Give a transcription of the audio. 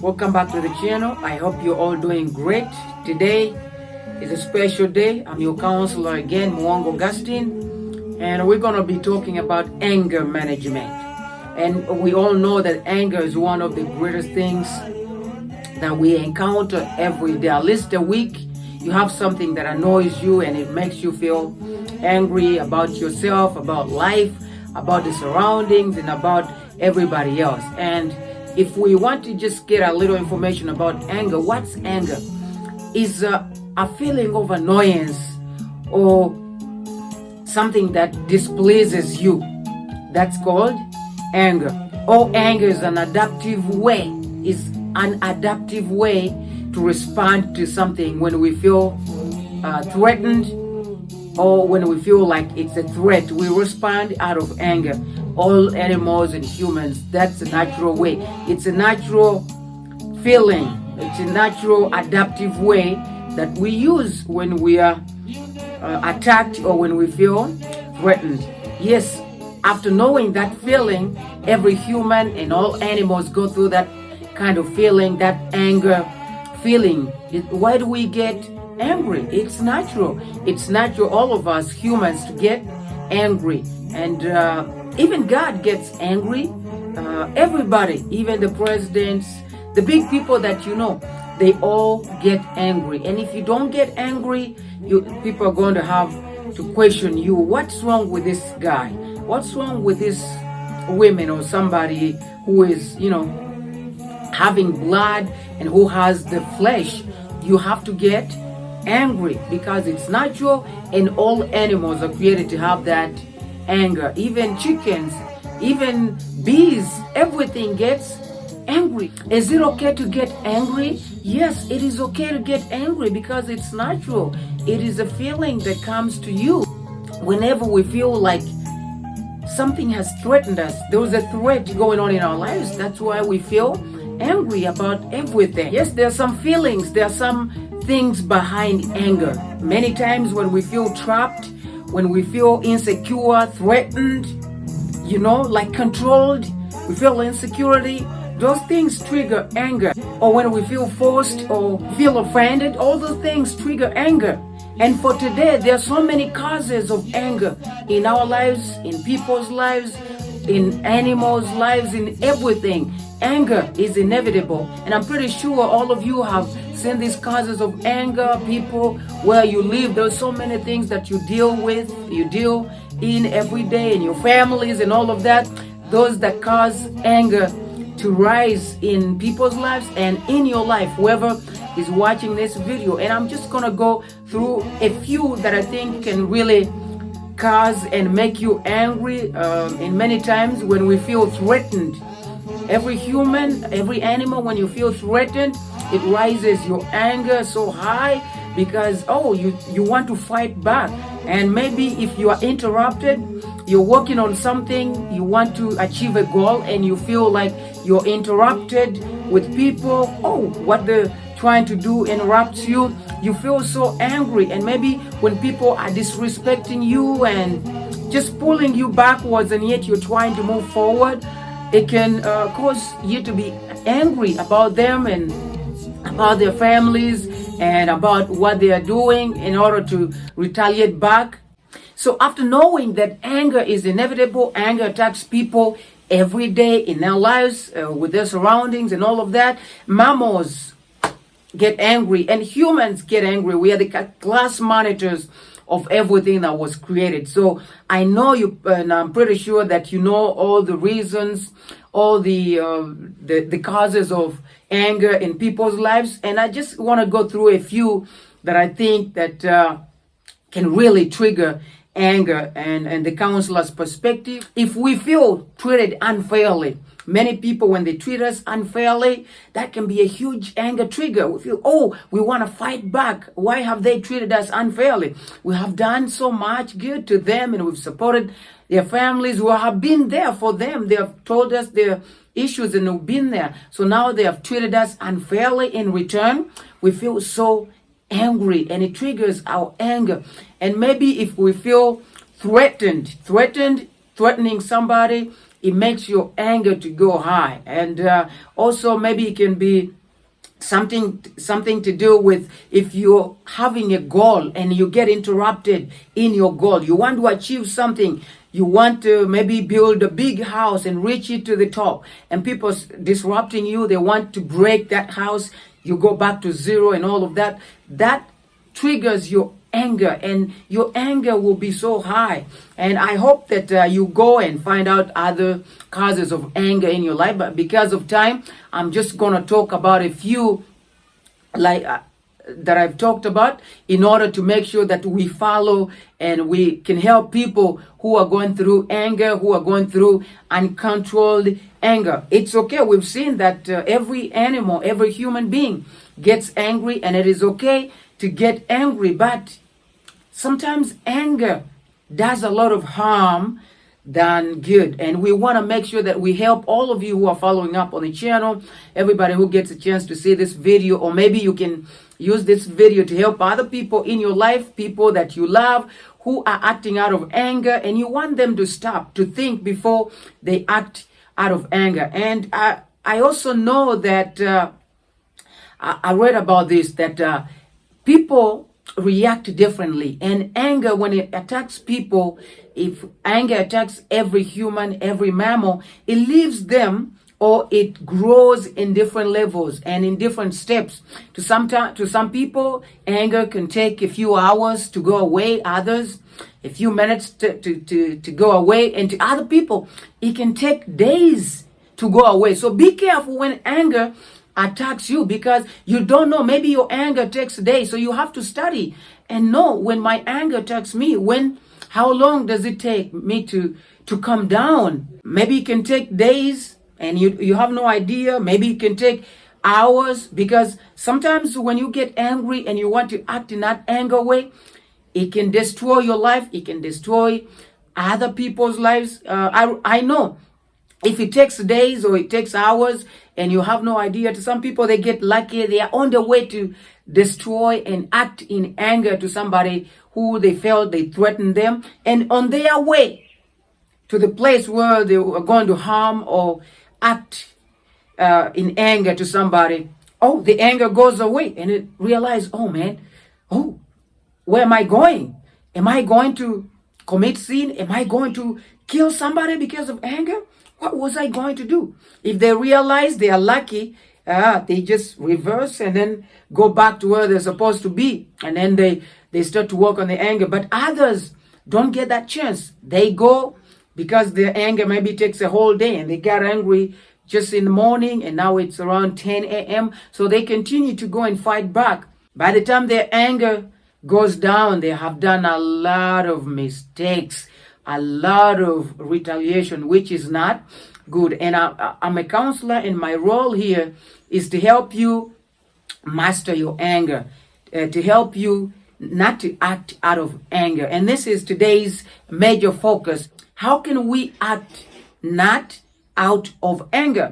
Welcome back to the channel. I hope you're all doing great. Today is a special day. I'm your counselor again, Muwonge Augustine, and we're going to be talking about anger management. And we all know that anger is one of the greatest things that we encounter every day. At least a week, you have something that annoys you and it makes you feel angry about yourself, about life, about the surroundings, and about everybody else. And if we want to just get a little information about anger, what's anger? Is a feeling of annoyance or something that displeases you. That's called anger. Or anger is an adaptive way, to respond to something when we feel threatened or when we feel like it's a threat. We respond out of anger. All animals and humans, that's a natural way. It's a natural feeling. It's a natural adaptive way that we use when we are attacked or when we feel threatened. Yes, after knowing that feeling, every human and all animals go through that kind of feeling, that anger feeling. Why do we get angry? It's natural. It's natural, all of us humans, to get angry. And even God gets angry. Everybody, even the presidents, the big people that you know, they all get angry. And if you don't get angry, people are going to have to question you. What's wrong with this guy? What's wrong with this woman or somebody who is, having blood and who has the flesh? You have to get angry because it's natural, and all animals are created to have that anger. Even chickens, even bees, everything gets angry. Is it okay to get angry? Yes, it is okay to get angry because it's natural. It is a feeling that comes to you whenever we feel like something has threatened us. There is a threat going on in our lives. That's why we feel angry about everything. Yes, there are some feelings, there are some things behind anger. Many times when we feel trapped, when we feel insecure, threatened, like controlled, we feel insecurity, those things trigger anger. Or when we feel forced or feel offended, all those things trigger anger. And for today, there are so many causes of anger in our lives, in people's lives, in animals' lives, in everything. Anger is inevitable. And I'm pretty sure all of you have seen these causes of anger, people where you live. There's so many things that you deal in every day in your families and all of that. Those that cause anger to rise in people's lives and in your life, whoever is watching this video. And I'm just gonna go through a few that I think can really cause and make you angry. And many times when we feel threatened, every human, every animal, when you feel threatened, it rises your anger so high because, you want to fight back. And maybe if you are interrupted, you're working on something, you want to achieve a goal, and you feel like you're interrupted with people, what they're trying to do interrupts you, you feel so angry. And maybe when people are disrespecting you and just pulling you backwards, and yet you're trying to move forward, it can cause you to be angry about them and about their families and about what they are doing in order to retaliate back. So after knowing that anger is inevitable, anger attacks people every day in their lives, with their surroundings and all of that. Mammals get angry and humans get angry. We are the class monitors of everything that was created. So I know you, and I'm pretty sure that you know all the reasons, all the causes of anger in people's lives. And I just want to go through a few that I think that can really trigger anger and the counselor's perspective. If we feel treated unfairly, many people, when they treat us unfairly, that can be a huge anger trigger. We feel, we want to fight back. Why have they treated us unfairly? We have done so much good to them, and we've supported their families. We have been there for them. They have told us their issues and we've been there. So now they have treated us unfairly in return. We feel so angry, and it triggers our anger. And maybe if we feel threatening somebody, it makes your anger to go high. And also maybe it can be something to do with if you're having a goal and you get interrupted in your goal. You want to achieve something. You want to maybe build a big house and reach it to the top, and people disrupting you. They want to break that house. You go back to zero and all of that. That triggers your anger, and your anger will be so high. And I hope that you go and find out other causes of anger in your life. But because of time, I'm just going to talk about a few that I've talked about, in order to make sure that we follow and we can help people who are going through anger, who are going through uncontrolled anger. It's okay. We've seen that every animal, every human being gets angry, and it is okay to get angry, but sometimes anger does a lot of harm than good. And we want to make sure that we help all of you who are following up on the channel, everybody who gets a chance to see this video, or maybe you can use this video to help other people in your life, people that you love who are acting out of anger, and you want them to stop, to think before they act out of anger. And I also know that I read about this, that people react differently, and anger, when it attacks people, if anger attacks every human, every mammal, it leaves them, or it grows in different levels and in different steps. To some people, anger can take a few hours to go away, others a few minutes to go away, and to other people it can take days to go away. So be careful when anger attacks you, because you don't know, maybe your anger takes days. So you have to study and know, when my anger attacks me, how long does it take me to come down? Maybe it can take days and you have no idea. Maybe it can take hours, because sometimes when you get angry and you want to act in that anger way, it can destroy your life. It can destroy other people's lives. I know if it takes days or it takes hours and you have no idea, to some people, they get lucky. They are on their way to destroy and act in anger to somebody who they felt they threatened them. And on their way to the place where they were going to harm or act in anger to somebody, the anger goes away, and it realizes, where am I going? Am I going to commit sin? Am I going to kill somebody because of anger? What was I going to do? If they realize they are lucky, they just reverse and then go back to where they're supposed to be. And then they start to work on the anger. But others don't get that chance. They go because their anger maybe takes a whole day, and they got angry just in the morning, and now it's around 10 a.m. So they continue to go and fight back. By the time their anger goes down, they have done a lot of mistakes, a lot of retaliation, which is not good. And I'm a counselor, and my role here is to help you master your anger, to help you not to act out of anger. And this is today's major focus. How can we act not out of anger?